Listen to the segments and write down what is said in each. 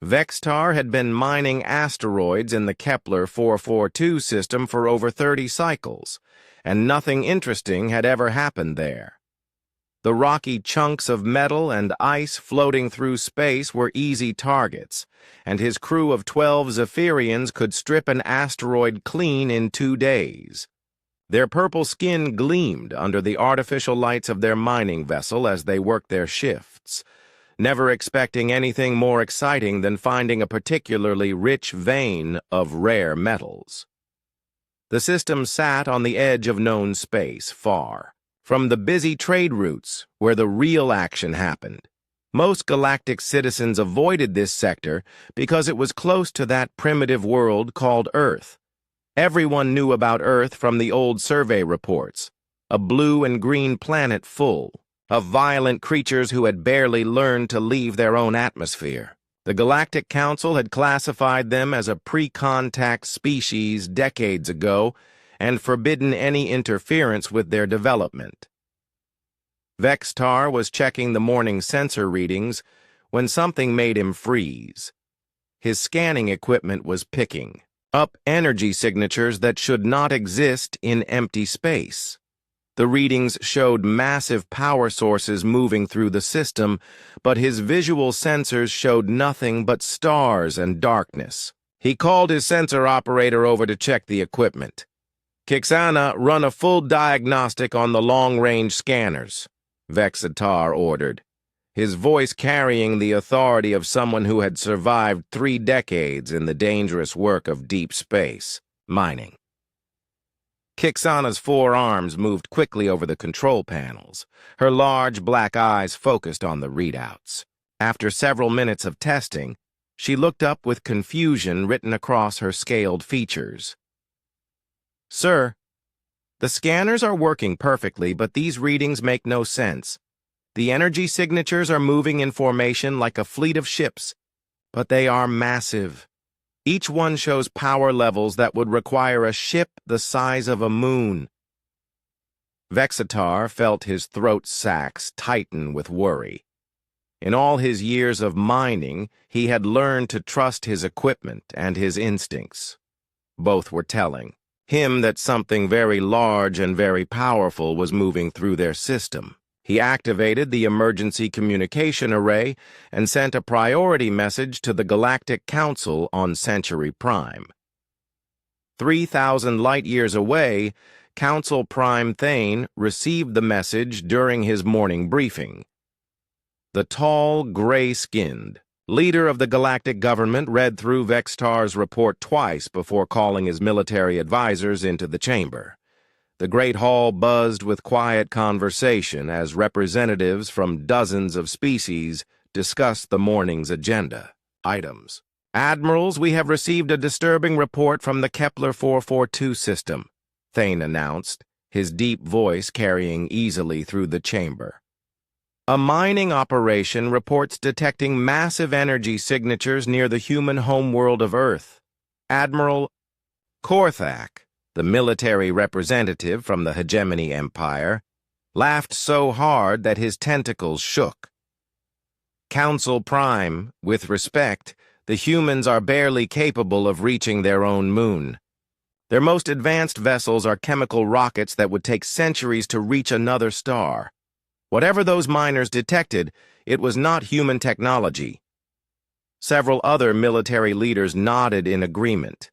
Vextar had been mining asteroids in the Kepler 442 system for over 30 cycles, and nothing interesting had ever happened there. The rocky chunks of metal and ice floating through space were easy targets, and his crew of 12 Zephyrians could strip an asteroid clean in 2 days. Their purple skin gleamed under the artificial lights of their mining vessel as they worked their shifts, never expecting anything more exciting than finding a particularly rich vein of rare metals. The system sat on the edge of known space, far from the busy trade routes where the real action happened. Most galactic citizens avoided this sector because it was close to that primitive world called Earth. Everyone knew about Earth from the old survey reports, a blue and green planet full of violent creatures who had barely learned to leave their own atmosphere. The Galactic Council had classified them as a pre-contact species decades ago and forbidden any interference with their development. Vextar was checking the morning sensor readings when something made him freeze. His scanning equipment was picking up energy signatures that should not exist in empty space. The readings showed massive power sources moving through the system, but his visual sensors showed nothing but stars and darkness. He called his sensor operator over to check the equipment. "Kixana, run a full diagnostic on the long-range scanners," Vextar ordered, his voice carrying the authority of someone who had survived 3 decades in the dangerous work of deep space mining. Kixana's 4 arms moved quickly over the control panels, her large black eyes focused on the readouts. After several minutes of testing, she looked up with confusion written across her scaled features. "Sir, the scanners are working perfectly, but these readings make no sense. The energy signatures are moving in formation like a fleet of ships, but they are massive. Each one shows power levels that would require a ship the size of a moon." Vextar felt his throat sacs tighten with worry. In all his years of mining, he had learned to trust his equipment and his instincts. Both were telling him that something very large and very powerful was moving through their system. He activated the emergency communication array and sent a priority message to the Galactic Council on Century Prime. 3,000 light-years away, Council Prime Thane received the message during his morning briefing. The tall, gray-skinned leader of the galactic government read through Vextar's report twice before calling his military advisors into the chamber. The great hall buzzed with quiet conversation as representatives from dozens of species discussed the morning's agenda items. "Admirals, we have received a disturbing report from the Kepler 442 system," Thane announced, his deep voice carrying easily through the chamber. "A mining operation reports detecting massive energy signatures near the human homeworld of Earth. Admiral Korthak, the military representative from the Hegemony Empire, laughed so hard that his tentacles shook. Council Prime, with respect, the humans are barely capable of reaching their own moon. Their most advanced vessels are chemical rockets that would take centuries to reach another star. Whatever those miners detected, it was not human technology." Several other military leaders nodded in agreement.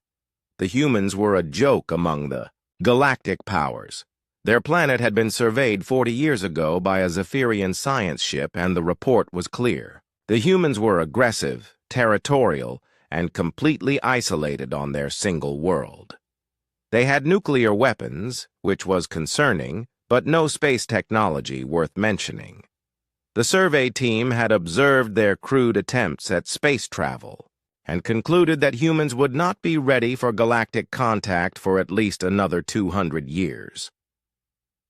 The humans were a joke among the galactic powers. Their planet had been surveyed 40 years ago by a Zephyrian science ship, and the report was clear. The humans were aggressive, territorial, and completely isolated on their single world. They had nuclear weapons, which was concerning, but no space technology worth mentioning. The survey team had observed their crude attempts at space travel and concluded that humans would not be ready for galactic contact for at least another 200 years.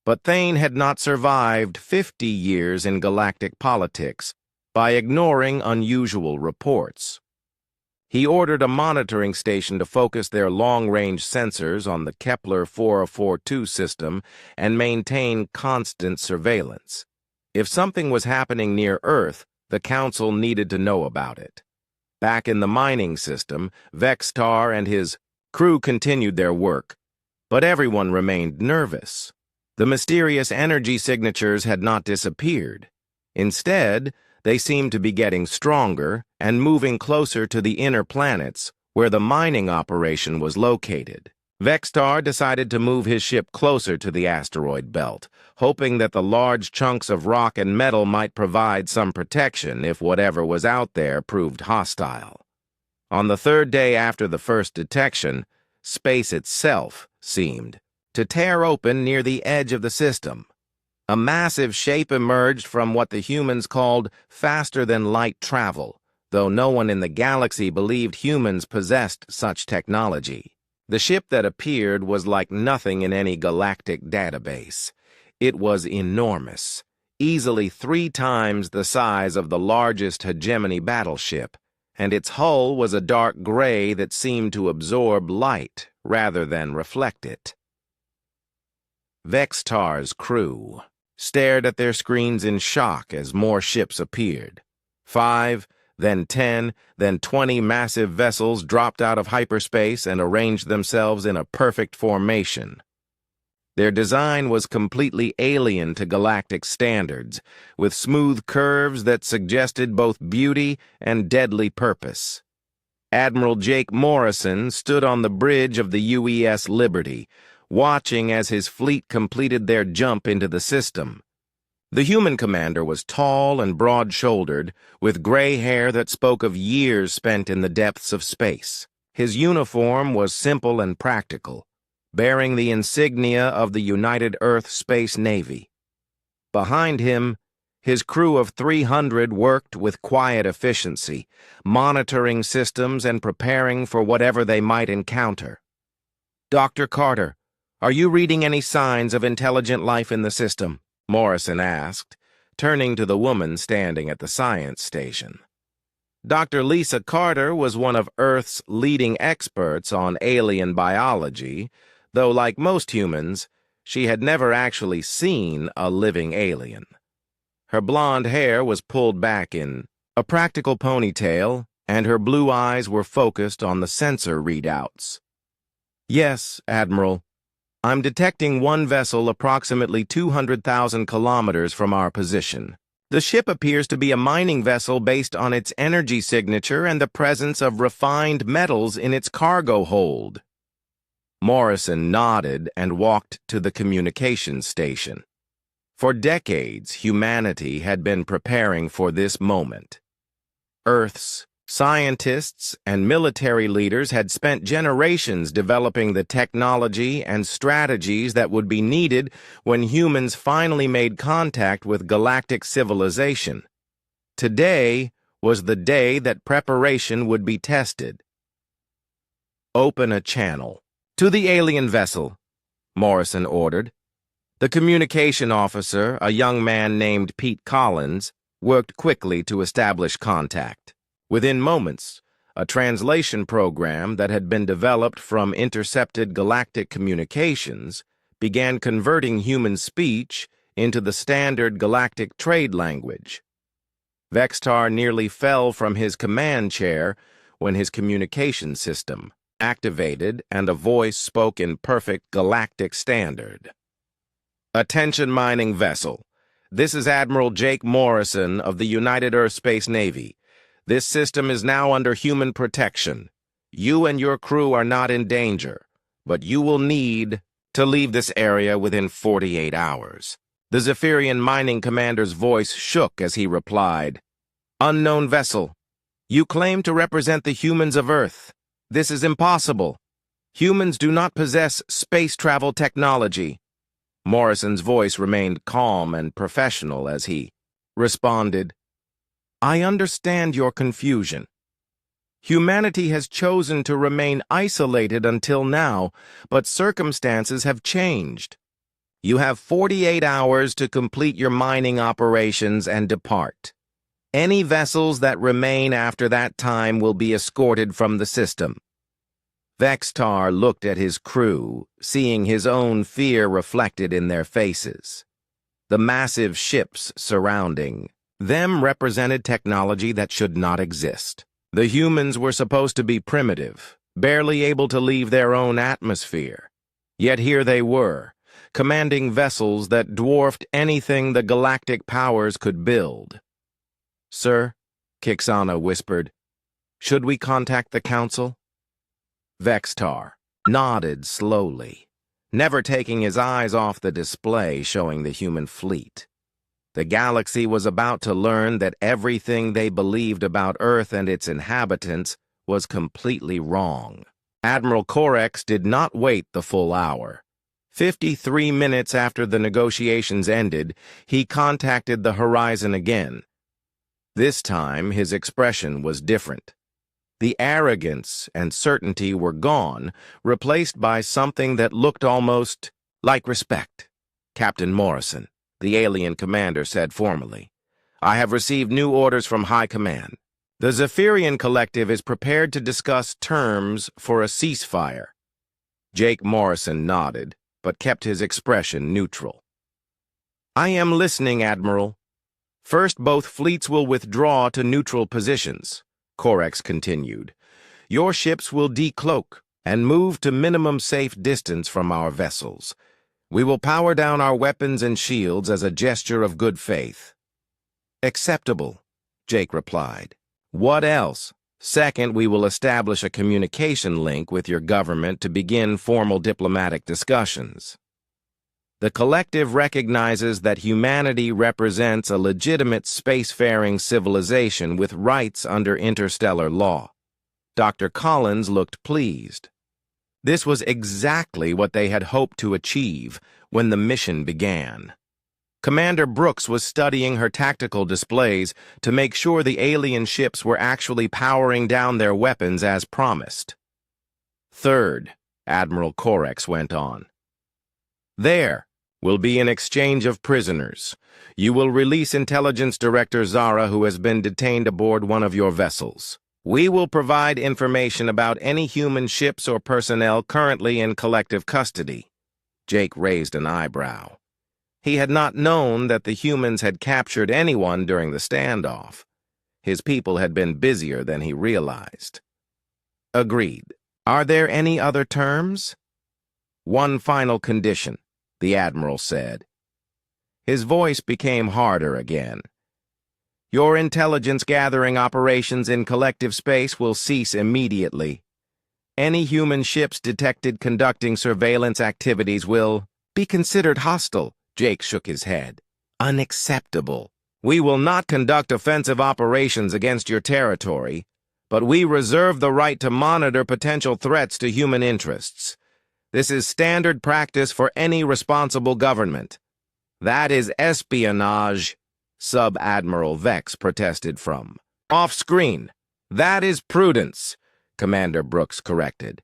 But Thane had not survived 50 years in galactic politics by ignoring unusual reports. He ordered a monitoring station to focus their long-range sensors on the Kepler 442 system and maintain constant surveillance. If something was happening near Earth, the Council needed to know about it. Back in the mining system, Vextar and his crew continued their work, but everyone remained nervous. The mysterious energy signatures had not disappeared. Instead, they seemed to be getting stronger and moving closer to the inner planets where the mining operation was located. Vextar decided to move his ship closer to the asteroid belt, hoping that the large chunks of rock and metal might provide some protection if whatever was out there proved hostile. On the third day after the first detection, space itself seemed to tear open near the edge of the system. A massive shape emerged from what the humans called faster-than-light travel, though no one in the galaxy believed humans possessed such technology. The ship that appeared was like nothing in any galactic database. It was enormous, easily 3 times the size of the largest hegemony battleship, and its hull was a dark gray that seemed to absorb light rather than reflect it. Vextar's crew stared at their screens in shock as more ships appeared. 5, then 10, then 20 massive vessels dropped out of hyperspace and arranged themselves in a perfect formation. Their design was completely alien to galactic standards, with smooth curves that suggested both beauty and deadly purpose. Admiral Jake Morrison stood on the bridge of the UES Liberty, watching as his fleet completed their jump into the system. The human commander was tall and broad-shouldered, with gray hair that spoke of years spent in the depths of space. His uniform was simple and practical, bearing the insignia of the United Earth Space Navy. Behind him, his crew of 300 worked with quiet efficiency, monitoring systems and preparing for whatever they might encounter. "Dr. Carter, are you reading any signs of intelligent life in the system?" Morrison asked, turning to the woman standing at the science station. Dr. Lisa Carter was one of Earth's leading experts on alien biology, though like most humans, she had never actually seen a living alien. Her blonde hair was pulled back in a practical ponytail, and her blue eyes were focused on the sensor readouts. "Yes, Admiral. I'm detecting one vessel approximately 200,000 kilometers from our position. The ship appears to be a mining vessel based on its energy signature and the presence of refined metals in its cargo hold." Morrison nodded and walked to the communications station. For decades, humanity had been preparing for this moment. Earth's scientists and military leaders had spent generations developing the technology and strategies that would be needed when humans finally made contact with galactic civilization. Today was the day that preparation would be tested. "Open a channel to the alien vessel," Morrison ordered. The communication officer, a young man named Pete Collins, worked quickly to establish contact. Within moments, a translation program that had been developed from intercepted galactic communications began converting human speech into the standard galactic trade language. Vextar nearly fell from his command chair when his communication system activated and a voice spoke in perfect galactic standard. "Attention mining vessel. This is Admiral Jake Morrison of the United Earth Space Navy. This system is now under human protection. You and your crew are not in danger, but you will need to leave this area within 48 hours. The Zephyrian mining commander's voice shook as he replied, "Unknown vessel, you claim to represent the humans of Earth. This is impossible. Humans do not possess space travel technology." Morrison's voice remained calm and professional as he responded, "I understand your confusion. Humanity has chosen to remain isolated until now, but circumstances have changed. You have 48 hours to complete your mining operations and depart. Any vessels that remain after that time will be escorted from the system." Vextar looked at his crew, seeing his own fear reflected in their faces. The massive ships surrounding them represented technology that should not exist. The humans were supposed to be primitive, barely able to leave their own atmosphere. Yet here they were, commanding vessels that dwarfed anything the galactic powers could build. "Sir," Kixana whispered, "should we contact the Council?" Vextar nodded slowly, never taking his eyes off the display showing the human fleet. The galaxy was about to learn that everything they believed about Earth and its inhabitants was completely wrong. Admiral Corex did not wait the full hour. 53 minutes after the negotiations ended, he contacted the horizon again. This time, his expression was different. The arrogance and certainty were gone, replaced by something that looked almost like respect. "Captain Morrison," the alien commander said formally, "I have received new orders from High Command. The Zephyrian Collective is prepared to discuss terms for a ceasefire." Jake Morrison nodded, but kept his expression neutral. "I am listening, Admiral. First, both fleets will withdraw to neutral positions," Corex continued. "Your ships will decloak and move to minimum safe distance from our vessels. We will power down our weapons and shields as a gesture of good faith." "Acceptable," Jake replied. "What else?" "Second, we will establish a communication link with your government to begin formal diplomatic discussions. The collective recognizes that humanity represents a legitimate spacefaring civilization with rights under interstellar law." Dr. Collins looked pleased. This was exactly what they had hoped to achieve when the mission began. Commander Brooks was studying her tactical displays to make sure the alien ships were actually powering down their weapons as promised. "Third," Admiral Corex went on, "there will be an exchange of prisoners. You will release Intelligence Director Zara, who has been detained aboard one of your vessels. We will provide information about any human ships or personnel currently in collective custody." Jake raised an eyebrow. He had not known that the humans had captured anyone during the standoff. His people had been busier than he realized. "Agreed. Are there any other terms?" "One final condition," the Admiral said. His voice became harder again. "Your intelligence-gathering operations in collective space will cease immediately. Any human ships detected conducting surveillance activities will be considered hostile." Jake shook his head. "Unacceptable. We will not conduct offensive operations against your territory, but we reserve the right to monitor potential threats to human interests. This is standard practice for any responsible government." "That is espionage," Sub-Admiral Vex protested from off-screen. "That is prudence," Commander Brooks corrected.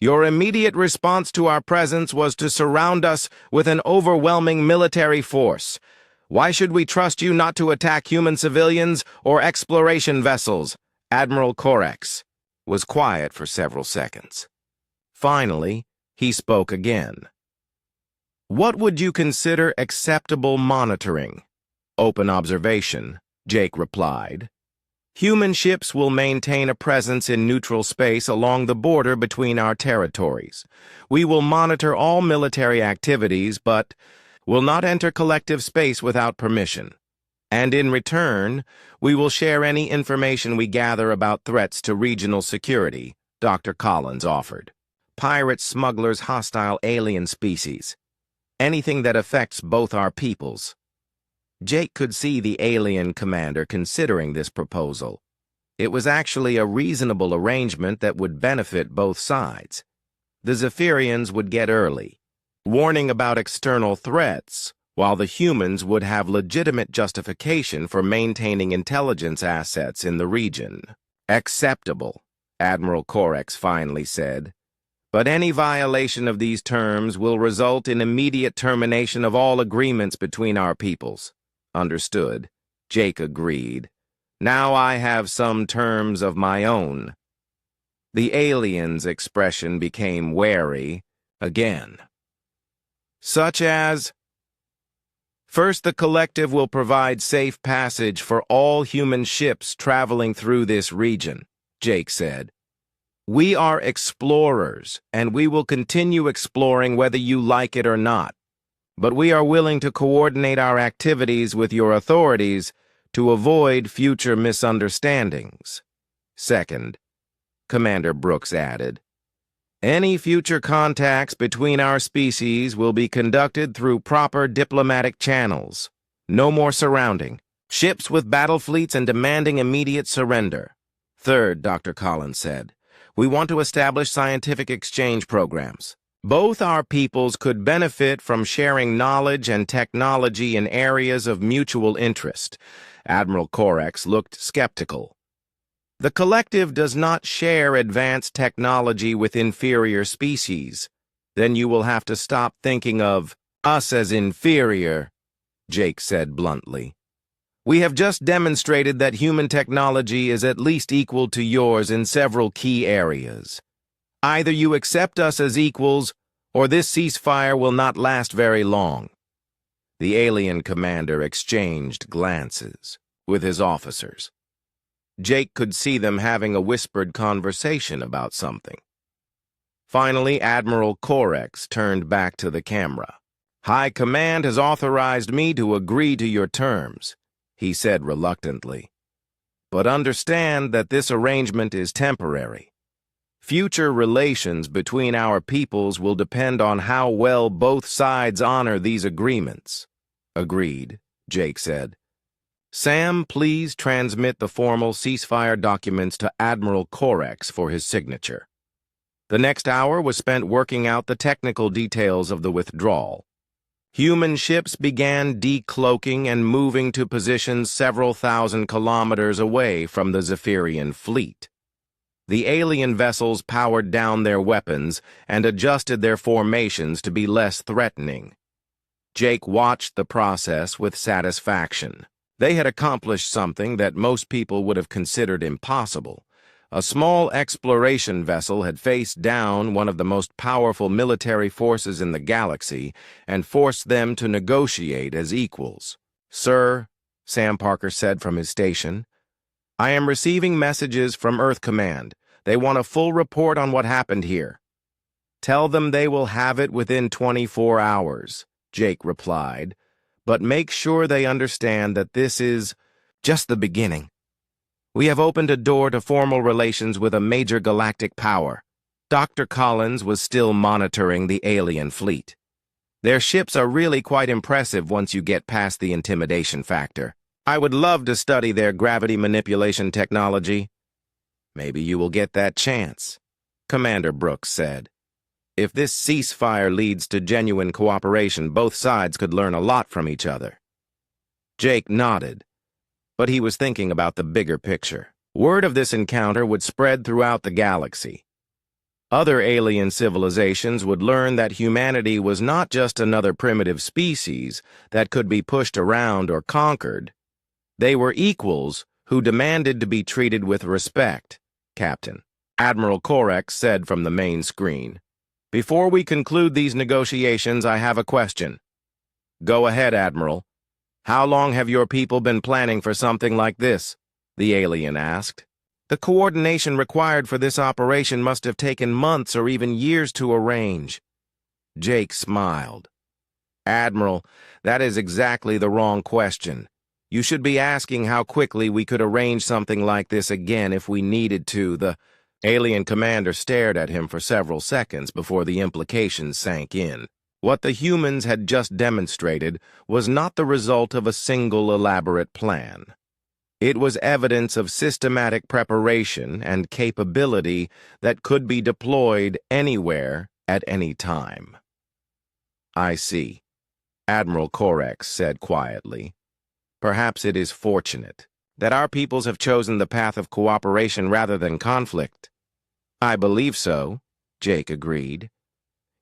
"Your immediate response to our presence was to surround us with an overwhelming military force. Why should we trust you not to attack human civilians or exploration vessels?" Admiral Corex was quiet for several seconds. Finally, he spoke again. "What would you consider acceptable monitoring?" "Open observation," Jake replied. "Human ships will maintain a presence in neutral space along the border between our territories. We will monitor all military activities, but will not enter collective space without permission. And in return, we will share any information we gather about threats to regional security," Dr. Collins offered. "Pirates, smugglers, hostile alien species. Anything that affects both our peoples." Jake could see the alien commander considering this proposal. It was actually a reasonable arrangement that would benefit both sides. The Zephyrians would get early warning about external threats, while the humans would have legitimate justification for maintaining intelligence assets in the region. "Acceptable," Admiral Corex finally said. "But any violation of these terms will result in immediate termination of all agreements between our peoples." "Understood," Jake agreed. "Now I have some terms of my own." The alien's expression became wary again. "Such as?" "First, the collective will provide safe passage for all human ships traveling through this region," Jake said. We are explorers, and we will continue exploring whether you like it or not. But we are willing to coordinate our activities with your authorities to avoid future misunderstandings. Second, Commander Brooks added, any future contacts between our species will be conducted through proper diplomatic channels. No more surrounding. Ships with battle fleets and demanding immediate surrender. Third, Dr. Collins said, we want to establish scientific exchange programs. Both our peoples could benefit from sharing knowledge and technology in areas of mutual interest. Admiral Corex looked skeptical. The collective does not share advanced technology with inferior species. Then you will have to stop thinking of us as inferior, Jake said bluntly. We have just demonstrated that human technology is at least equal to yours in several key areas. Either you accept us as equals, or this ceasefire will not last very long. The alien commander exchanged glances with his officers. Jake could see them having a whispered conversation about something. Finally, Admiral Corex turned back to the camera. High Command has authorized me to agree to your terms, he said reluctantly. But understand that this arrangement is temporary. Future relations between our peoples will depend on how well both sides honor these agreements. Agreed, Jake said. Sam, please transmit the formal ceasefire documents to Admiral Corex for his signature. The next hour was spent working out the technical details of the withdrawal. Human ships began decloaking and moving to positions several thousand kilometers away from the Zephyrian fleet. The alien vessels powered down their weapons and adjusted their formations to be less threatening. Jake watched the process with satisfaction. They had accomplished something that most people would have considered impossible. A small exploration vessel had faced down one of the most powerful military forces in the galaxy and forced them to negotiate as equals. Sir, Sam Parker said from his station, I am receiving messages from Earth Command. They want a full report on what happened here. Tell them they will have it within 24 hours, Jake replied, but make sure they understand that this is just the beginning. We have opened a door to formal relations with a major galactic power. Dr. Collins was still monitoring the alien fleet. Their ships are really quite impressive once you get past the intimidation factor. I would love to study their gravity manipulation technology. Maybe you will get that chance, Commander Brooks said. If this ceasefire leads to genuine cooperation, both sides could learn a lot from each other. Jake nodded, but he was thinking about the bigger picture. Word of this encounter would spread throughout the galaxy. Other alien civilizations would learn that humanity was not just another primitive species that could be pushed around or conquered. They were equals who demanded to be treated with respect, Captain. Admiral Corex said from the main screen. Before we conclude these negotiations, I have a question. Go ahead, Admiral. How long have your people been planning for something like this? The alien asked. The coordination required for this operation must have taken months or even years to arrange. Jake smiled. Admiral, that is exactly the wrong question. You should be asking how quickly we could arrange something like this again if we needed to. The alien commander stared at him for several seconds before the implications sank in. What the humans had just demonstrated was not the result of a single elaborate plan. It was evidence of systematic preparation and capability that could be deployed anywhere at any time. I see, Admiral Corex said quietly. Perhaps it is fortunate that our peoples have chosen the path of cooperation rather than conflict. I believe so, Jake agreed.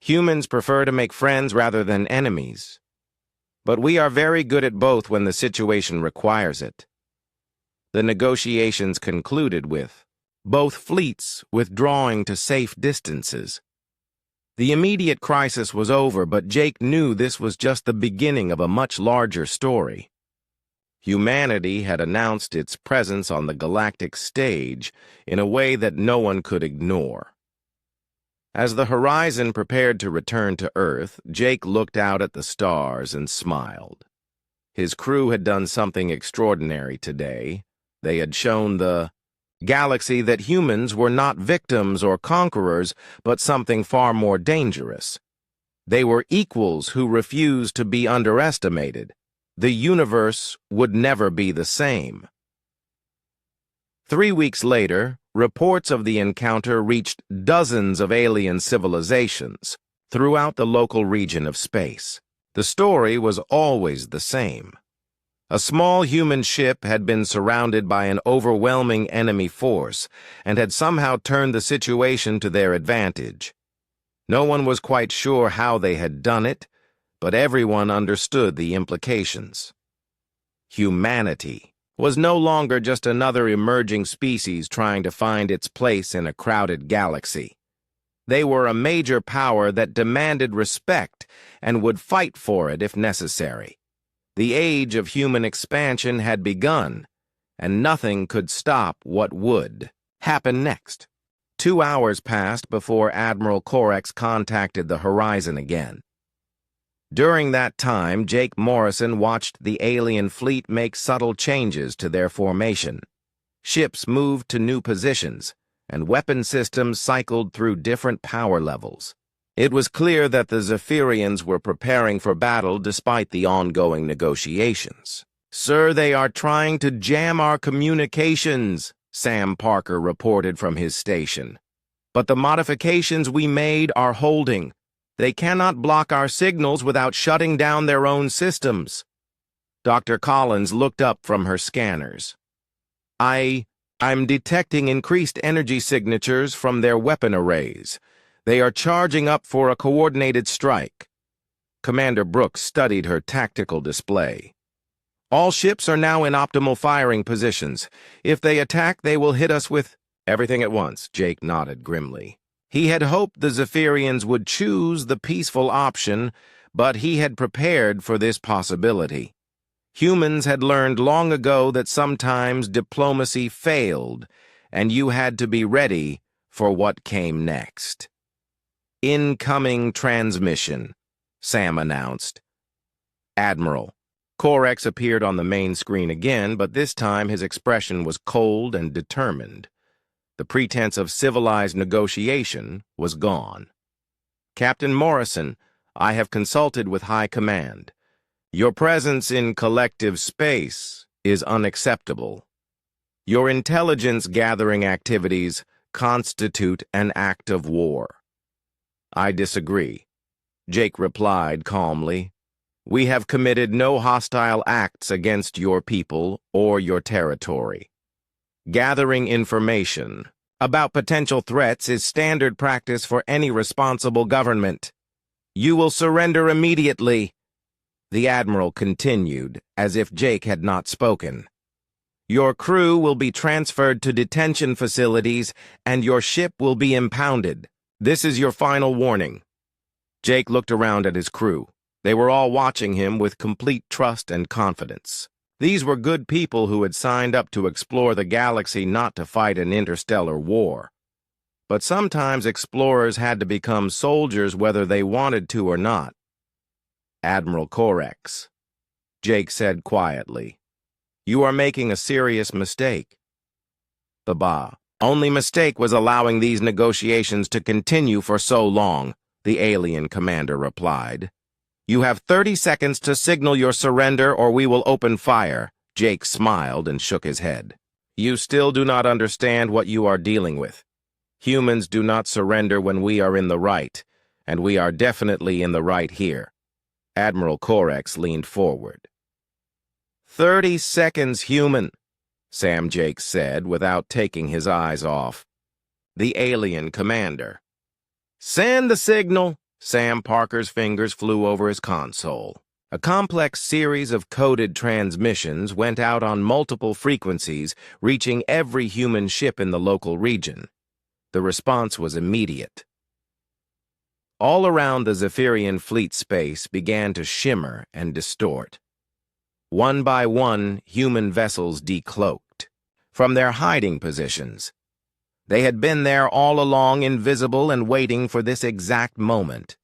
Humans prefer to make friends rather than enemies. But we are very good at both when the situation requires it. The negotiations concluded with both fleets withdrawing to safe distances. The immediate crisis was over, but Jake knew this was just the beginning of a much larger story. Humanity had announced its presence on the galactic stage in a way that no one could ignore. As the Horizon prepared to return to Earth, Jake looked out at the stars and smiled. His crew had done something extraordinary today. They had shown the galaxy that humans were not victims or conquerors, but something far more dangerous. They were equals who refused to be underestimated. The universe would never be the same. 3 weeks later, reports of the encounter reached dozens of alien civilizations throughout the local region of space. The story was always the same. A small human ship had been surrounded by an overwhelming enemy force and had somehow turned the situation to their advantage. No one was quite sure how they had done it, but everyone understood the implications. Humanity was no longer just another emerging species trying to find its place in a crowded galaxy. They were a major power that demanded respect and would fight for it if necessary. The age of human expansion had begun, and nothing could stop what would happen next. 2 hours passed before Admiral Corex contacted the Horizon again. During that time, Jake Morrison watched the alien fleet make subtle changes to their formation. Ships moved to new positions, and weapon systems cycled through different power levels. It was clear that the Zephyrians were preparing for battle despite the ongoing negotiations. "Sir, they are trying to jam our communications," Sam Parker reported from his station. "But the modifications we made are holding. They cannot block our signals without shutting down their own systems." Dr. Collins looked up from her scanners. I'm detecting increased energy signatures from their weapon arrays. They are charging up for a coordinated strike." Commander Brooks studied her tactical display. "All ships are now in optimal firing positions. If they attack, they will hit us with—" "Everything at once," Jake nodded grimly. He had hoped the Zephyrians would choose the peaceful option, but he had prepared for this possibility. Humans had learned long ago that sometimes diplomacy failed, and you had to be ready for what came next. "Incoming transmission," Sam announced. "Admiral." Corex appeared on the main screen again, but this time his expression was cold and determined. The pretense of civilized negotiation was gone. "Captain Morrison, I have consulted with High Command. Your presence in collective space is unacceptable. Your intelligence-gathering activities constitute an act of war." "I disagree," Jake replied calmly. "We have committed no hostile acts against your people or your territory. Gathering information about potential threats is standard practice for any responsible government. You will surrender immediately," the Admiral continued, as if Jake had not spoken. "Your crew will be transferred to detention facilities, and your ship will be impounded. This is your final warning." Jake looked around at his crew. They were all watching him with complete trust and confidence. These were good people who had signed up to explore the galaxy, not to fight an interstellar war. But sometimes explorers had to become soldiers whether they wanted to or not. "Admiral Corex," Jake said quietly, "you are making a serious mistake." "The only mistake was allowing these negotiations to continue for so long," the alien commander replied. "You have 30 seconds to signal your surrender or we will open fire." Jake smiled and shook his head. "You still do not understand what you are dealing with. Humans do not surrender when we are in the right, and we are definitely in the right here." Admiral Corex leaned forward. 30 seconds, human," Sam Jake said without taking his eyes off the alien commander. "Send the signal." Sam Parker's fingers flew over his console. A complex series of coded transmissions went out on multiple frequencies, reaching every human ship in the local region. The response was immediate. All around the Zephyrian fleet space began to shimmer and distort. One by one, human vessels decloaked from their hiding positions. They had been there all along, invisible and waiting for this exact moment.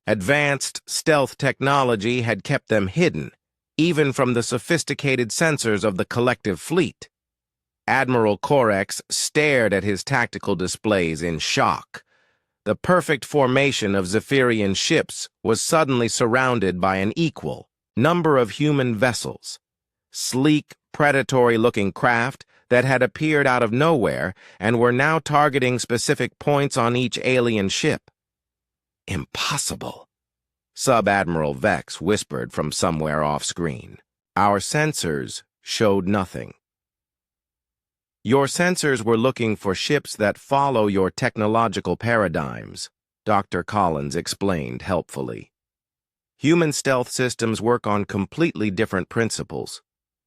Advanced stealth technology had kept them hidden, even from the sophisticated sensors of the collective fleet. Admiral Corex stared at his tactical displays in shock. The perfect formation of Zephyrian ships was suddenly surrounded by an equal number of human vessels. Sleek, predatory-looking craft that had appeared out of nowhere and were now targeting specific points on each alien ship. Impossible, Sub-Admiral Vex whispered from somewhere off-screen. Our sensors showed nothing. Your sensors were looking for ships that follow your technological paradigms, Dr. Collins explained helpfully. Human stealth systems work on completely different principles.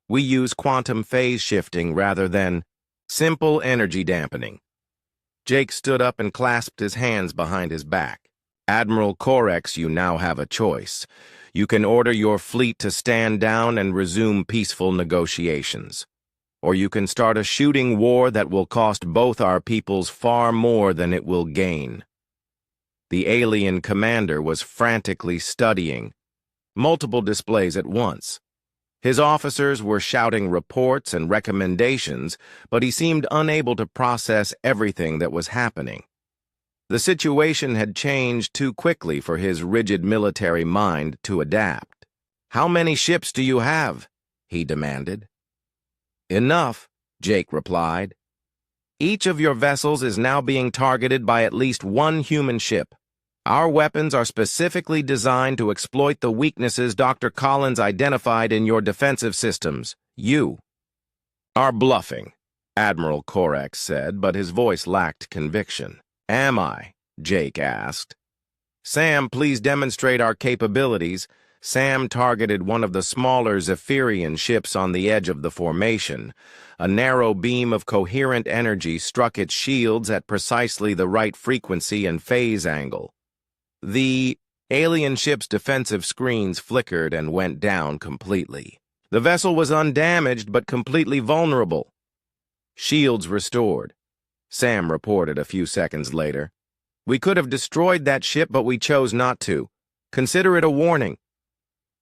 We use quantum phase shifting rather than simple energy dampening. Jake stood up and clasped his hands behind his back. Admiral Corex, you now have a choice. You can order your fleet to stand down and resume peaceful negotiations. Or you can start a shooting war that will cost both our peoples far more than it will gain. The alien commander was frantically studying multiple displays at once. His officers were shouting reports and recommendations, but he seemed unable to process everything that was happening. The situation had changed too quickly for his rigid military mind to adapt. "How many ships do you have?" he demanded. "Enough," Jake replied. "Each of your vessels is now being targeted by at least one human ship. Our weapons are specifically designed to exploit the weaknesses Dr. Collins identified in your defensive systems. You are bluffing," Admiral Corex said, but his voice lacked conviction. "Am I?" Jake asked. "Sam, please demonstrate our capabilities." Sam targeted one of the smaller Zephyrian ships on the edge of the formation. A narrow beam of coherent energy struck its shields at precisely the right frequency and phase angle. The alien ship's defensive screens flickered and went down completely. The vessel was undamaged but completely vulnerable. "Shields restored," Sam reported a few seconds later. "We could have destroyed that ship, but we chose not to. Consider it a warning."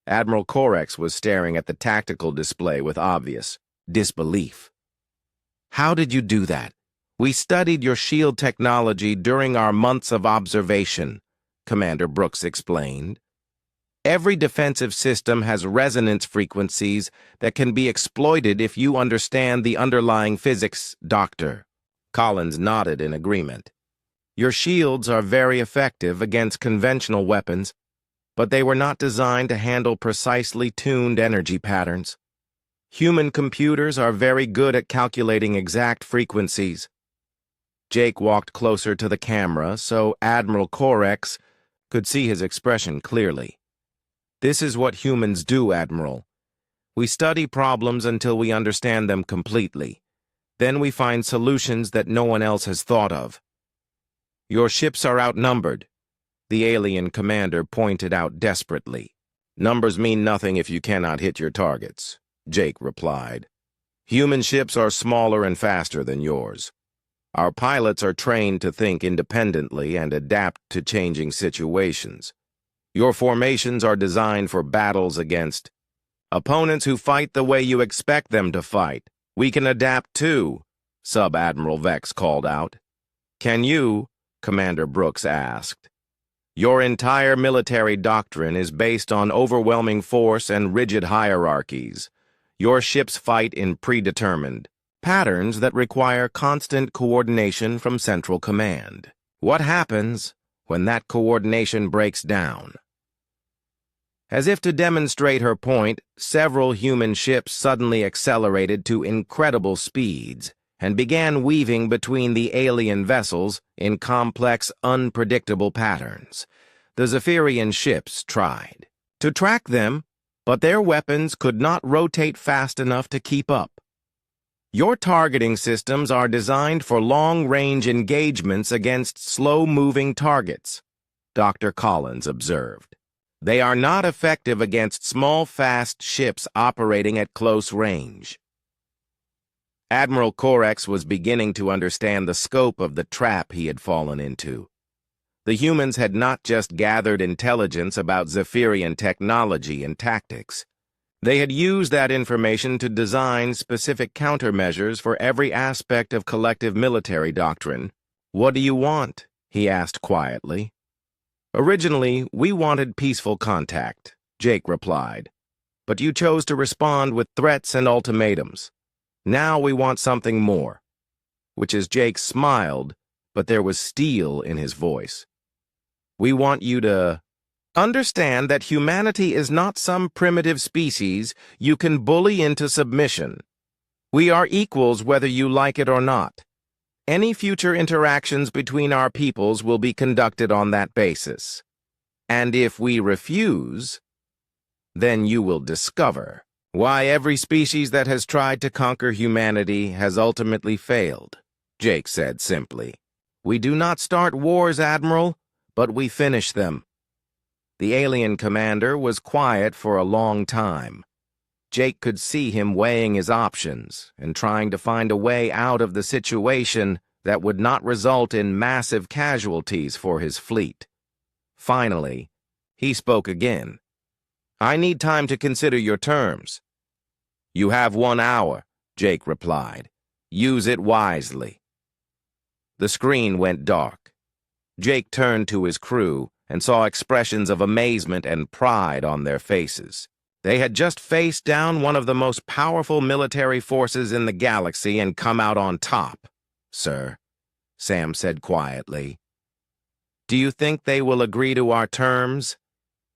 Admiral Corex was staring at the tactical display with obvious disbelief. "How did you do that?" "We studied your shield technology during our months of observation," Commander Brooks explained. "Every defensive system has resonance frequencies that can be exploited if you understand the underlying physics, Doctor." Collins nodded in agreement. "Your shields are very effective against conventional weapons, but they were not designed to handle precisely tuned energy patterns. Human computers are very good at calculating exact frequencies." Jake walked closer to the camera so Admiral Corex could see his expression clearly. "This is what humans do, Admiral. We study problems until we understand them completely. Then we find solutions that no one else has thought of. Your ships are outnumbered," the alien commander pointed out desperately. "Numbers mean nothing if you cannot hit your targets," Jake replied. "Human ships are smaller and faster than yours. Our pilots are trained to think independently and adapt to changing situations. Your formations are designed for battles against opponents who fight the way you expect them to fight. We can adapt too," Sub-Admiral Vex called out. "Can you?" Commander Brooks asked. "Your entire military doctrine is based on overwhelming force and rigid hierarchies. Your ships fight in predetermined patterns that require constant coordination from Central Command. What happens when that coordination breaks down?" As if to demonstrate her point, several human ships suddenly accelerated to incredible speeds and began weaving between the alien vessels in complex, unpredictable patterns. The Zephyrian ships tried to track them, but their weapons could not rotate fast enough to keep up. "Your targeting systems are designed for long-range engagements against slow-moving targets," Dr. Collins observed. They are not effective against small, fast ships operating at close range. Admiral Corex was beginning to understand the scope of the trap he had fallen into. The humans had not just gathered intelligence about Zephyrian technology and tactics. They had used that information to design specific countermeasures for every aspect of collective military doctrine. "What do you want?" he asked quietly. "Originally, we wanted peaceful contact," Jake replied. "But you chose to respond with threats and ultimatums. Now we want something more." Which is Jake smiled, but there was steel in his voice. "We want you to understand that humanity is not some primitive species you can bully into submission. We are equals whether you like it or not. Any future interactions between our peoples will be conducted on that basis. And if we refuse, then you will discover why every species that has tried to conquer humanity has ultimately failed," Jake said simply. "We do not start wars, Admiral, but we finish them." The alien commander was quiet for a long time. Jake could see him weighing his options and trying to find a way out of the situation that would not result in massive casualties for his fleet. Finally, he spoke again. "I need time to consider your terms." "You have 1 hour," Jake replied. "Use it wisely." The screen went dark. Jake turned to his crew and saw expressions of amazement and pride on their faces. They had just faced down one of the most powerful military forces in the galaxy and come out on top. "Sir," Sam said quietly. "Do you think they will agree to our terms?"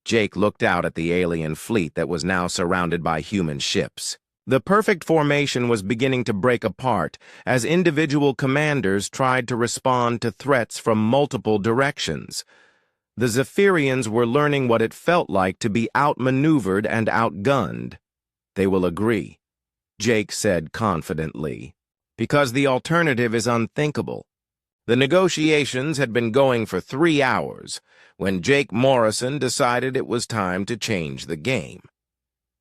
Jake looked out at the alien fleet that was now surrounded by human ships. The perfect formation was beginning to break apart as individual commanders tried to respond to threats from multiple directions. The Zephyrians were learning what it felt like to be outmaneuvered and outgunned. "They will agree," Jake said confidently, "because the alternative is unthinkable." The negotiations had been going for 3 hours when Jake Morrison decided it was time to change the game.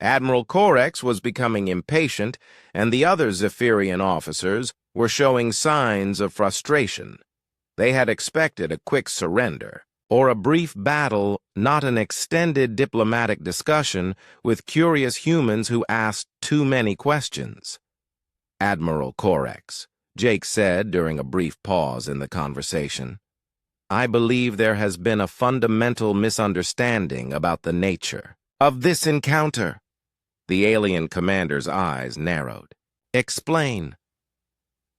Admiral Corex was becoming impatient, and the other Zephyrian officers were showing signs of frustration. They had expected a quick surrender, or a brief battle, not an extended diplomatic discussion with curious humans who asked too many questions. "Admiral Corex," Jake said during a brief pause in the conversation, "I believe there has been a fundamental misunderstanding about the nature of this encounter." The alien commander's eyes narrowed. "Explain."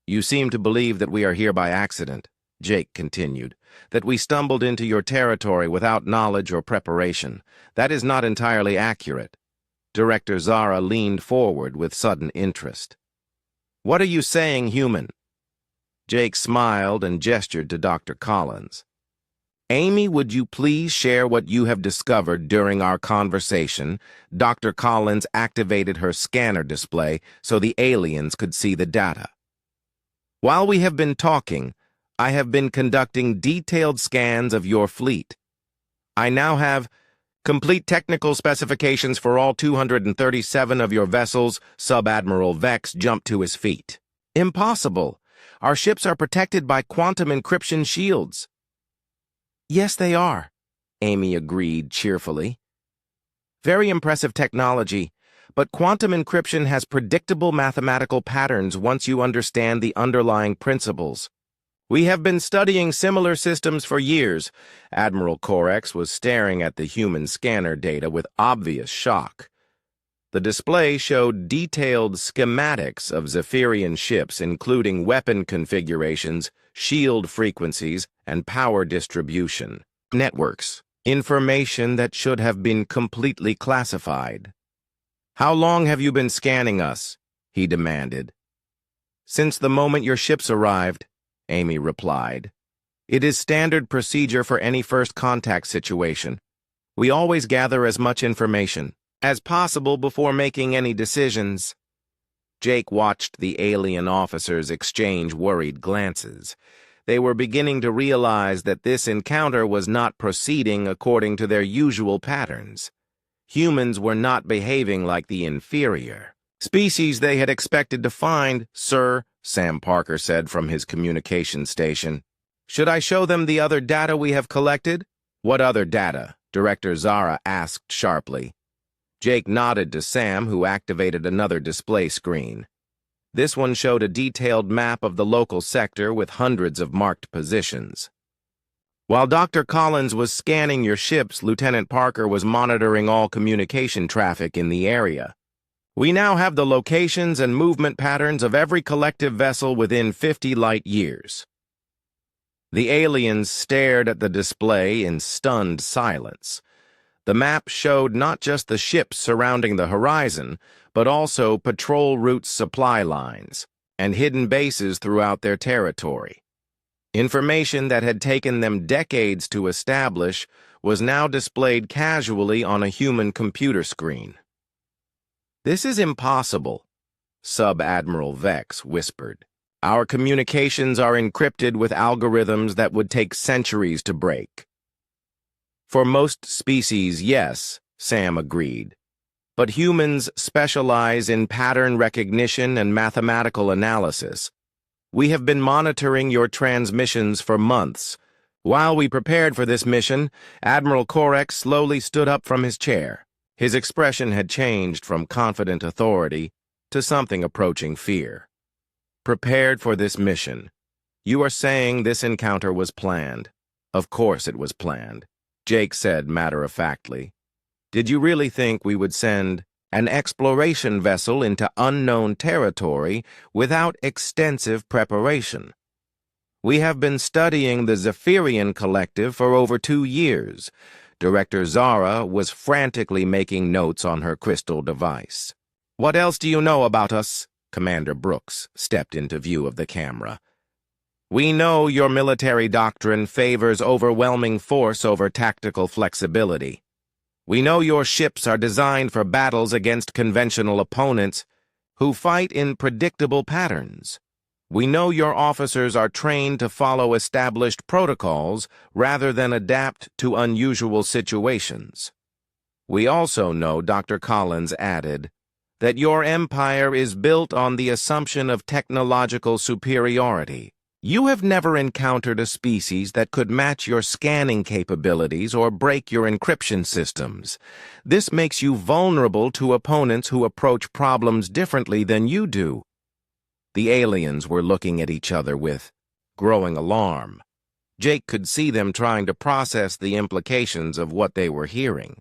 "You seem to believe that we are here by accident," Jake continued, "that we stumbled into your territory without knowledge or preparation. That is not entirely accurate." Director Zara leaned forward with sudden interest. "What are you saying, human?" Jake smiled and gestured to Dr. Collins. "Amy, would you please share what you have discovered during our conversation?" Dr. Collins activated her scanner display so the aliens could see the data. "While we have been talking, I have been conducting detailed scans of your fleet. I now have complete technical specifications for all 237 of your vessels." Sub-Admiral Vex jumped to his feet. "Impossible. Our ships are protected by quantum encryption shields." "Yes, they are," Amy agreed cheerfully. "Very impressive technology, but quantum encryption has predictable mathematical patterns once you understand the underlying principles. We have been studying similar systems for years." Admiral Corex was staring at the human scanner data with obvious shock. The display showed detailed schematics of Zephyrian ships, including weapon configurations, shield frequencies, and power distribution networks, information that should have been completely classified. "How long have you been scanning us?" he demanded. "Since the moment your ships arrived," Amy replied. "It is standard procedure for any first contact situation. We always gather as much information as possible before making any decisions." Jake watched the alien officers exchange worried glances. they were beginning to realize that this encounter was not proceeding according to their usual patterns. Humans were not behaving like the inferior species they had expected to find. "Sir," Sam Parker said from his communication station, "should I show them the other data we have collected?" "What other data?" Director Zara asked sharply. Jake nodded to Sam, who activated another display screen. This one showed a detailed map of the local sector with hundreds of marked positions. While Dr. Collins was scanning your ships, Lieutenant Parker was monitoring all communication traffic in the area. "We now have the locations and movement patterns of every collective vessel within 50 light years." The aliens stared at the display in stunned silence. The map showed not just the ships surrounding the horizon, but also patrol routes, supply lines, and hidden bases throughout their territory. Information that had taken them decades to establish was now displayed casually on a human computer screen. "This is impossible," Sub-Admiral Vex whispered. "Our communications are encrypted with algorithms that would take centuries to break." "For most species, yes," Sam agreed. "But humans specialize in pattern recognition and mathematical analysis. We have been monitoring your transmissions for months." While we prepared for this mission, Admiral Korex slowly stood up from his chair. His expression had changed from confident authority to something approaching fear. "Prepared for this mission. You are saying this encounter was planned." "Of course it was planned," Jake said matter-of-factly. "Did you really think we would send an exploration vessel into unknown territory without extensive preparation? We have been studying the Zephyrian Collective for over 2 years. Director Zara was frantically making notes on her crystal device. "What else do you know about us?" Commander Brooks stepped into view of the camera. "We know your military doctrine favors overwhelming force over tactical flexibility. We know your ships are designed for battles against conventional opponents who fight in predictable patterns. We know your officers are trained to follow established protocols rather than adapt to unusual situations. We also know," Dr. Collins added, "that your empire is built on the assumption of technological superiority. You have never encountered a species that could match your scanning capabilities or break your encryption systems. This makes you vulnerable to opponents who approach problems differently than you do." The aliens were looking at each other with growing alarm. Jake could see them trying to process the implications of what they were hearing.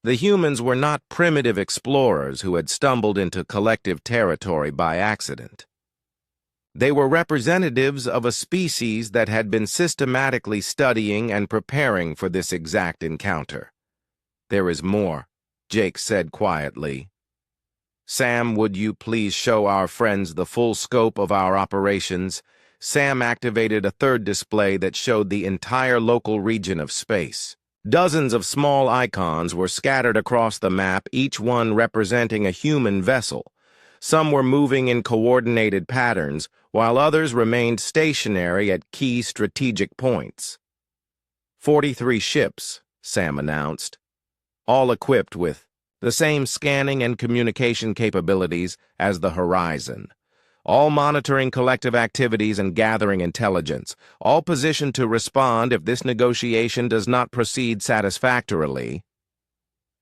The humans were not primitive explorers who had stumbled into collective territory by accident. They were representatives of a species that had been systematically studying and preparing for this exact encounter. "There is more," Jake said quietly. "Sam, would you please show our friends the full scope of our operations?" Sam activated a third display that showed the entire local region of space. Dozens of small icons were scattered across the map, each one representing a human vessel. Some were moving in coordinated patterns, while others remained stationary at key strategic points. 43 ships, Sam announced, all equipped with the same scanning and communication capabilities as the Horizon, all monitoring collective activities and gathering intelligence, all positioned to respond if this negotiation does not proceed satisfactorily.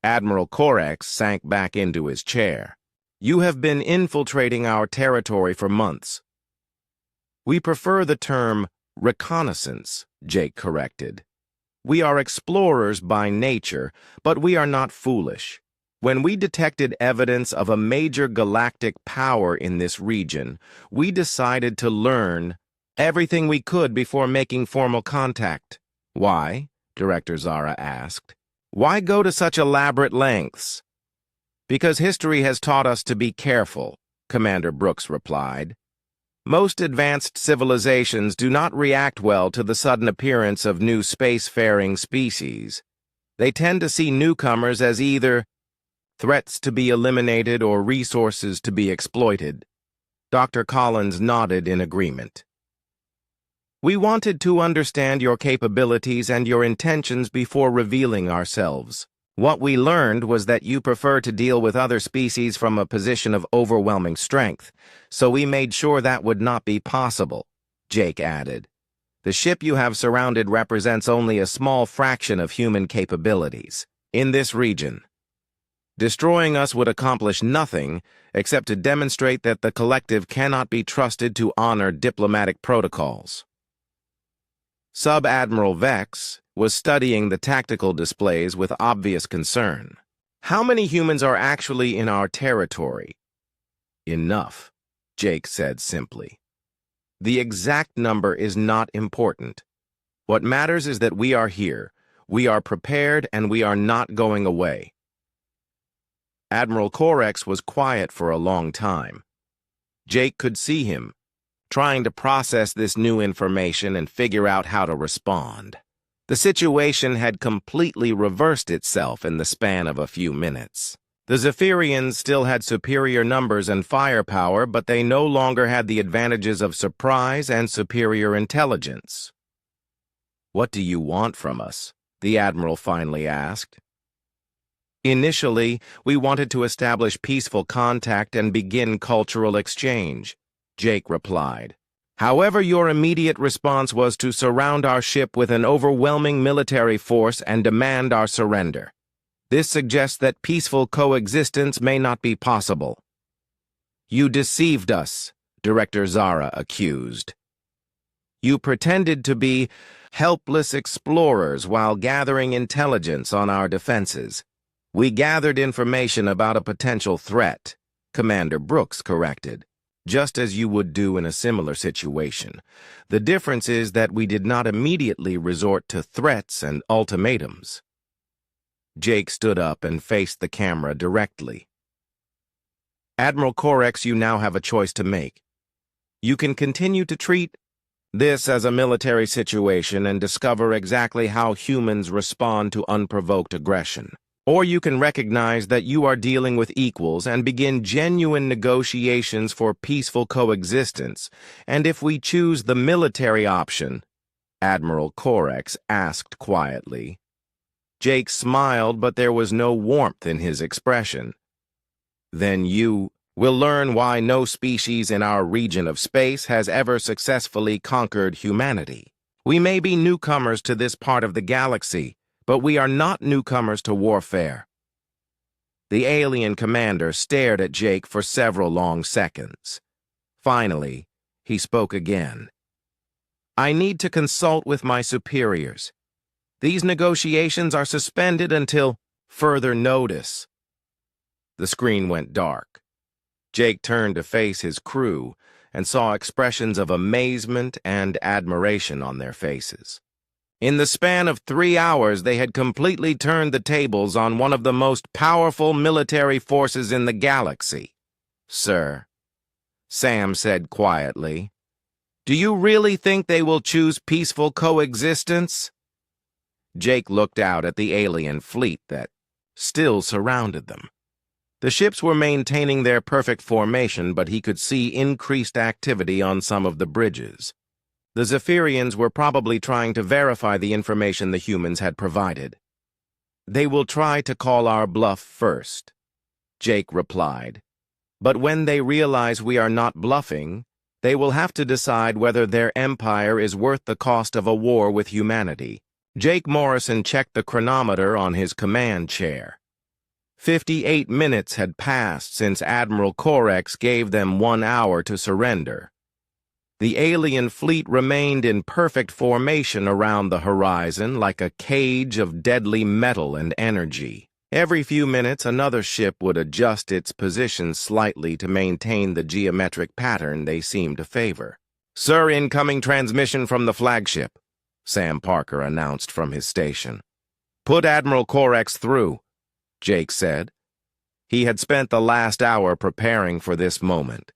Admiral Korex sank back into his chair. "You have been infiltrating our territory for months." "We prefer the term reconnaissance," Jake corrected. "We are explorers by nature, but we are not foolish. When we detected evidence of a major galactic power in this region, we decided to learn everything we could before making formal contact." "Why?" Director Zara asked. "Why go to such elaborate lengths?" "Because history has taught us to be careful," Commander Brooks replied. "Most advanced civilizations do not react well to the sudden appearance of new spacefaring species. They tend to see newcomers as either threats to be eliminated or resources to be exploited." Dr. Collins nodded in agreement. We wanted to understand your capabilities and your intentions before revealing ourselves. What we learned was that you prefer to deal with other species from a position of overwhelming strength, so we made sure that would not be possible, Jake added. The ship you have surrounded represents only a small fraction of human capabilities in this region. Destroying us would accomplish nothing except to demonstrate that the collective cannot be trusted to honor diplomatic protocols. Sub-Admiral Vex was studying the tactical displays with obvious concern. How many humans are actually in our territory? Enough, Jake said simply. The exact number is not important. What matters is that we are here, we are prepared, and we are not going away. Admiral Corex was quiet for a long time. Jake could see him, trying to process this new information and figure out how to respond. The situation had completely reversed itself in the span of a few minutes. The Zephyrians still had superior numbers and firepower, but they no longer had the advantages of surprise and superior intelligence. "What do you want from us?" the Admiral finally asked. "Initially, we wanted to establish peaceful contact and begin cultural exchange," Jake replied. "However, your immediate response was to surround our ship with an overwhelming military force and demand our surrender. This suggests that peaceful coexistence may not be possible." "You deceived us," Director Zara accused. "You pretended to be helpless explorers while gathering intelligence on our defenses. We gathered information about a potential threat," Commander Brooks corrected. "Just as you would do in a similar situation. The difference is that we did not immediately resort to threats and ultimatums." Jake stood up and faced the camera directly. "Admiral Corex, you now have a choice to make. You can continue to treat this as a military situation and discover exactly how humans respond to unprovoked aggression. Or you can recognize that you are dealing with equals and begin genuine negotiations for peaceful coexistence. And if we choose the military option," Admiral Corex asked quietly. Jake smiled, but there was no warmth in his expression. "Then you will learn why no species in our region of space has ever successfully conquered humanity. We may be newcomers to this part of the galaxy, but we are not newcomers to warfare." The alien commander stared at Jake for several long seconds. Finally, he spoke again. "I need to consult with my superiors. These negotiations are suspended until further notice." The screen went dark. Jake turned to face his crew and saw expressions of amazement and admiration on their faces. In the span of 3 hours, they had completely turned the tables on one of the most powerful military forces in the galaxy. "Sir," Sam said quietly, "do you really think they will choose peaceful coexistence?" Jake looked out at the alien fleet that still surrounded them. The ships were maintaining their perfect formation, but he could see increased activity on some of the bridges. The Zephyrians were probably trying to verify the information the humans had provided. "They will try to call our bluff first," Jake replied. "But when they realize we are not bluffing, they will have to decide whether their empire is worth the cost of a war with humanity." Jake Morrison checked the chronometer on his command chair. 58 minutes had passed since Admiral Corex gave them 1 hour to surrender. The alien fleet remained in perfect formation around the horizon like a cage of deadly metal and energy. Every few minutes, another ship would adjust its position slightly to maintain the geometric pattern they seemed to favor. "Sir, incoming transmission from the flagship," Sam Parker announced from his station. "Put Admiral Corex through," Jake said. He had spent the last hour preparing for this moment.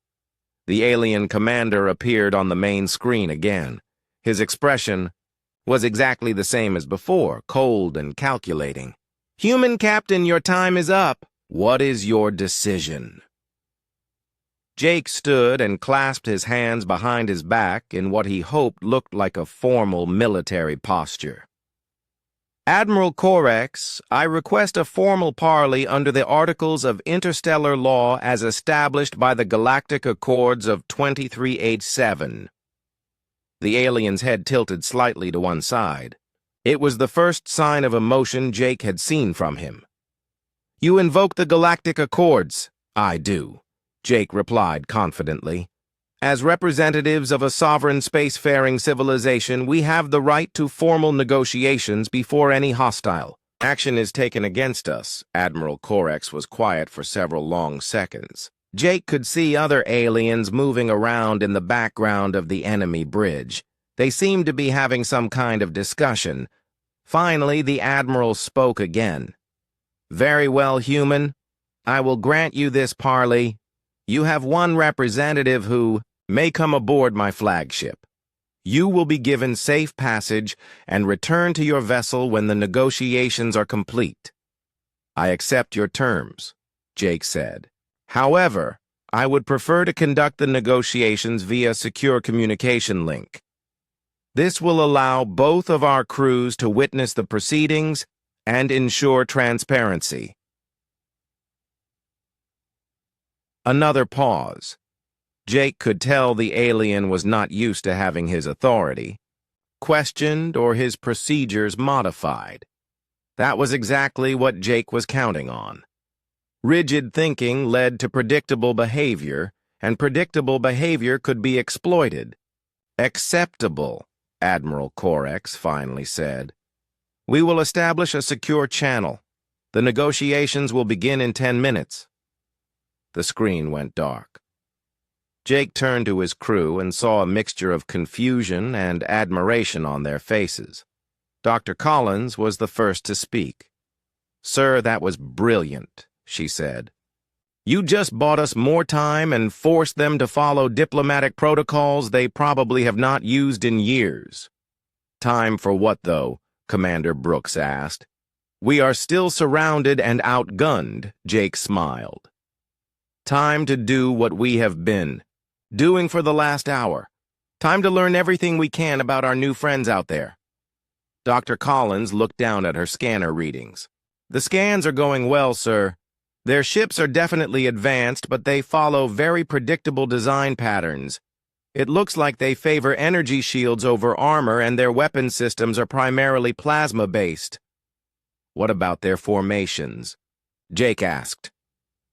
The alien commander appeared on the main screen again. His expression was exactly the same as before, cold and calculating. "Human Captain, your time is up. What is your decision?" Jake stood and clasped his hands behind his back in what he hoped looked like a formal military posture. Admiral Corex, I request a formal parley under the Articles of Interstellar Law as established by the Galactic Accords of 2387. The alien's head tilted slightly to one side. It was the first sign of emotion Jake had seen from him. You invoke the Galactic Accords. I do, Jake replied confidently. As representatives of a sovereign spacefaring civilization, we have the right to formal negotiations before any hostile action is taken against us. Admiral Corex was quiet for several long seconds. Jake could see other aliens moving around in the background of the enemy bridge. They seemed to be having some kind of discussion. Finally, the Admiral spoke again. Very well, human. I will grant you this parley. You have one representative who may come aboard my flagship. You will be given safe passage and return to your vessel when the negotiations are complete. I accept your terms, Jake said. However, I would prefer to conduct the negotiations via secure communication link. This will allow both of our crews to witness the proceedings and ensure transparency. Another pause. Jake could tell the alien was not used to having his authority questioned or his procedures modified. That was exactly what Jake was counting on. Rigid thinking led to predictable behavior, and predictable behavior could be exploited. Acceptable, Admiral Corex finally said. We will establish a secure channel. The negotiations will begin in 10 minutes. The screen went dark. Jake turned to his crew and saw a mixture of confusion and admiration on their faces. Dr. Collins was the first to speak. Sir, that was brilliant, she said. You just bought us more time and forced them to follow diplomatic protocols they probably have not used in years. Time for what, though? Commander Brooks asked. We are still surrounded and outgunned, Jake smiled. Time to do what we have been doing for the last hour. Time to learn everything we can about our new friends out there. Dr. Collins looked down at her scanner readings. The scans are going well, sir. Their ships are definitely advanced, but they follow very predictable design patterns. It looks like they favor energy shields over armor, and their weapon systems are primarily plasma-based. What about their formations? Jake asked.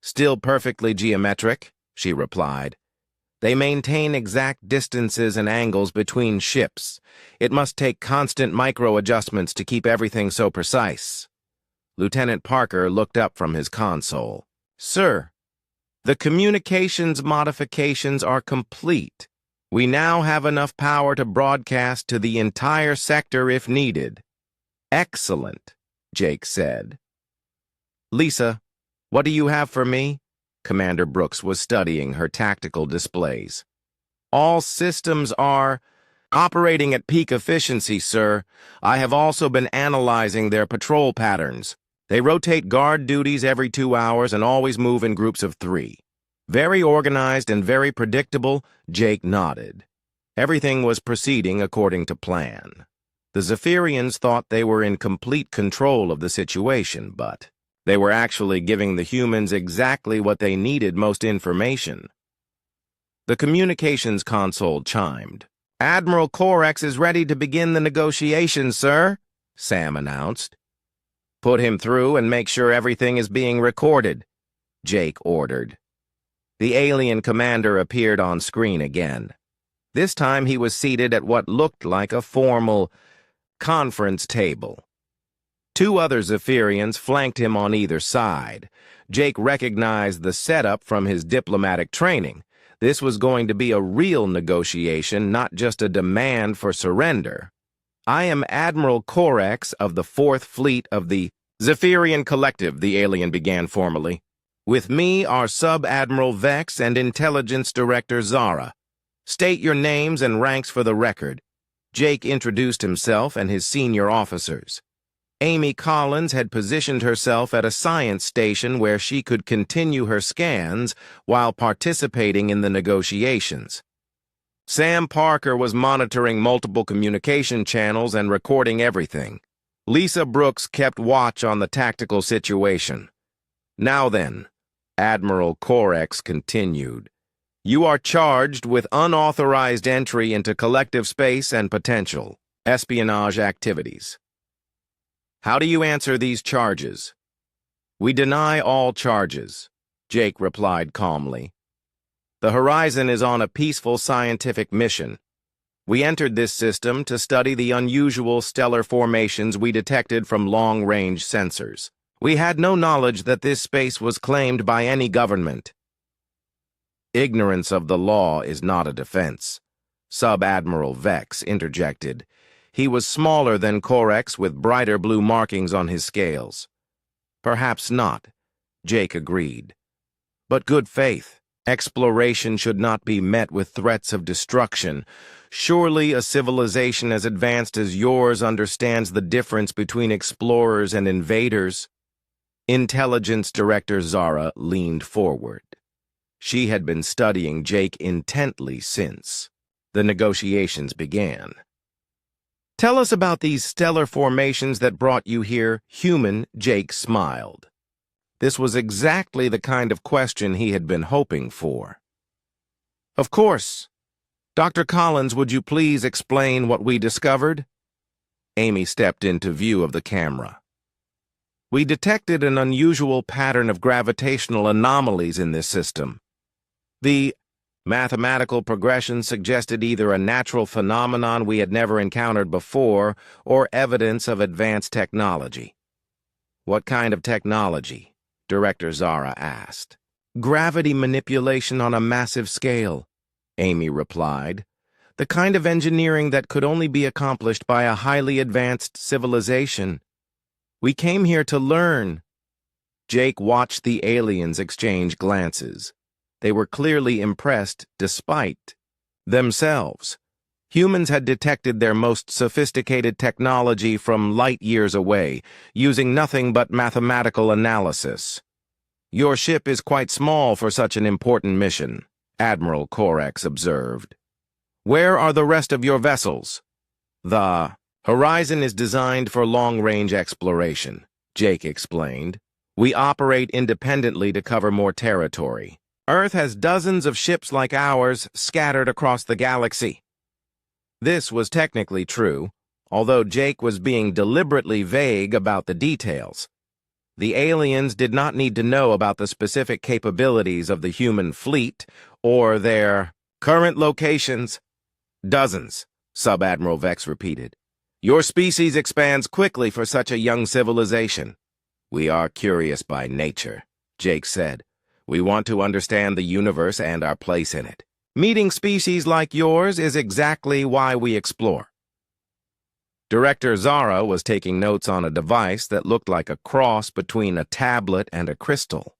Still perfectly geometric, she replied. They maintain exact distances and angles between ships. It must take constant micro-adjustments to keep everything so precise. Lieutenant Parker looked up from his console. Sir, the communications modifications are complete. We now have enough power to broadcast to the entire sector if needed. Excellent, Jake said. Lisa, what do you have for me? Commander Brooks was studying her tactical displays. All systems are operating at peak efficiency, sir. I have also been analyzing their patrol patterns. They rotate guard duties every 2 hours and always move in groups of 3. Very organized and very predictable, Jake nodded. Everything was proceeding according to plan. The Zephyrians thought they were in complete control of the situation, but they were actually giving the humans exactly what they needed: most information. The communications console chimed. Admiral Corex is ready to begin the negotiations, sir, Sam announced. Put him through and make sure everything is being recorded, Jake ordered. The alien commander appeared on screen again. This time he was seated at what looked like a formal conference table. 2 other Zephyrians flanked him on either side. Jake recognized the setup from his diplomatic training. This was going to be a real negotiation, not just a demand for surrender. I am Admiral Corex of the 4th Fleet of the Zephyrian Collective, the alien began formally. With me are Sub-Admiral Vex and Intelligence Director Zara. State your names and ranks for the record. Jake introduced himself and his senior officers. Amy Collins had positioned herself at a science station where she could continue her scans while participating in the negotiations. Sam Parker was monitoring multiple communication channels and recording everything. Lisa Brooks kept watch on the tactical situation. Now then, Admiral Corex continued. You are charged with unauthorized entry into collective space and potential espionage activities. How do you answer these charges? We deny all charges, Jake replied calmly. The Horizon is on a peaceful scientific mission. We entered this system to study the unusual stellar formations we detected from long-range sensors. We had no knowledge that this space was claimed by any government. Ignorance of the law is not a defense, Sub-Admiral Vex interjected. He was smaller than Corex with brighter blue markings on his scales. Perhaps not, Jake agreed. But good faith. Exploration should not be met with threats of destruction. Surely a civilization as advanced as yours understands the difference between explorers and invaders. Intelligence Director Zara leaned forward. She had been studying Jake intently since the negotiations began. Tell us about these stellar formations that brought you here, human. Jake smiled. This was exactly the kind of question he had been hoping for. Of course. Dr. Collins, would you please explain what we discovered? Amy stepped into view of the camera. We detected an unusual pattern of gravitational anomalies in this system. The mathematical progression suggested either a natural phenomenon we had never encountered before or evidence of advanced technology. What kind of technology? Director Zara asked. Gravity manipulation on a massive scale, Amy replied. The kind of engineering that could only be accomplished by a highly advanced civilization. We came here to learn. Jake watched the aliens exchange glances. They were clearly impressed despite themselves. Humans had detected their most sophisticated technology from light years away, using nothing but mathematical analysis. Your ship is quite small for such an important mission, Admiral Corex observed. Where are the rest of your vessels? The Horizon is designed for long-range exploration, Jake explained. We operate independently to cover more territory. Earth has dozens of ships like ours scattered across the galaxy. This was technically true, although Jake was being deliberately vague about the details. The aliens did not need to know about the specific capabilities of the human fleet or their current locations. Dozens, Sub-Admiral Vex repeated. Your species expands quickly for such a young civilization. We are curious by nature, Jake said. We want to understand the universe and our place in it. Meeting species like yours is exactly why we explore. Director Zara was taking notes on a device that looked like a cross between a tablet and a crystal.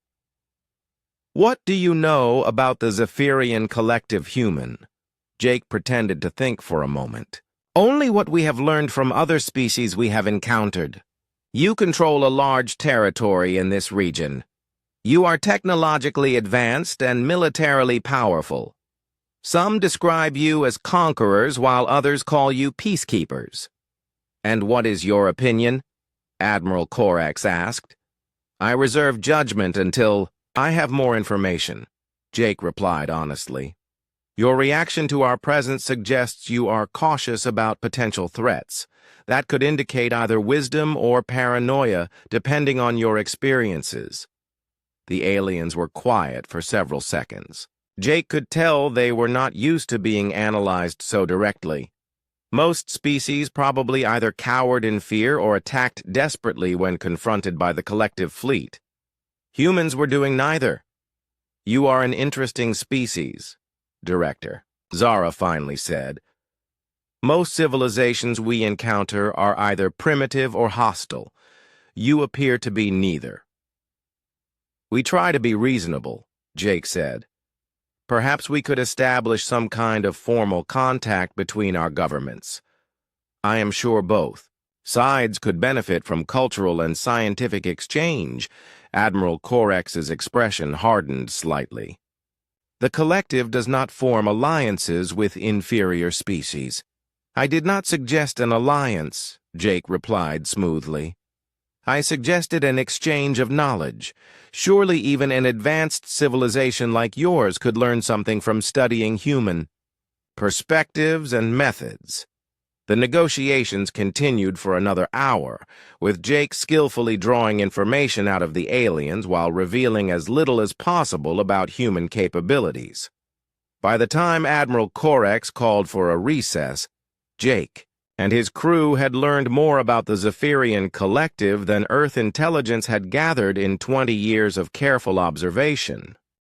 What do you know about the Zephyrian collective human? Jake pretended to think for a moment. Only what we have learned from other species we have encountered. You control a large territory in this region. You are technologically advanced and militarily powerful. Some describe you as conquerors while others call you peacekeepers. And what is your opinion? Admiral Corex asked. I reserve judgment until I have more information, Jake replied honestly. Your reaction to our presence suggests you are cautious about potential threats. That could indicate either wisdom or paranoia, depending on your experiences. The aliens were quiet for several seconds. Jake could tell they were not used to being analyzed so directly. Most species probably either cowered in fear or attacked desperately when confronted by the collective fleet. Humans were doing neither. You are an interesting species, Director, Zara finally said. Most civilizations we encounter are either primitive or hostile. You appear to be neither. We try to be reasonable, Jake said. Perhaps we could establish some kind of formal contact between our governments. I am sure both Sides could benefit from cultural and scientific exchange. Admiral Corex's expression hardened slightly. The collective does not form alliances with inferior species. I did not suggest an alliance, Jake replied smoothly. I suggested an exchange of knowledge. Surely even an advanced civilization like yours could learn something from studying human perspectives and methods. The negotiations continued for another hour, with Jake skillfully drawing information out of the aliens while revealing as little as possible about human capabilities. By the time Admiral Corex called for a recess, Jake and his crew had learned more about the Zephyrian collective than Earth intelligence had gathered in 20 years of careful observation.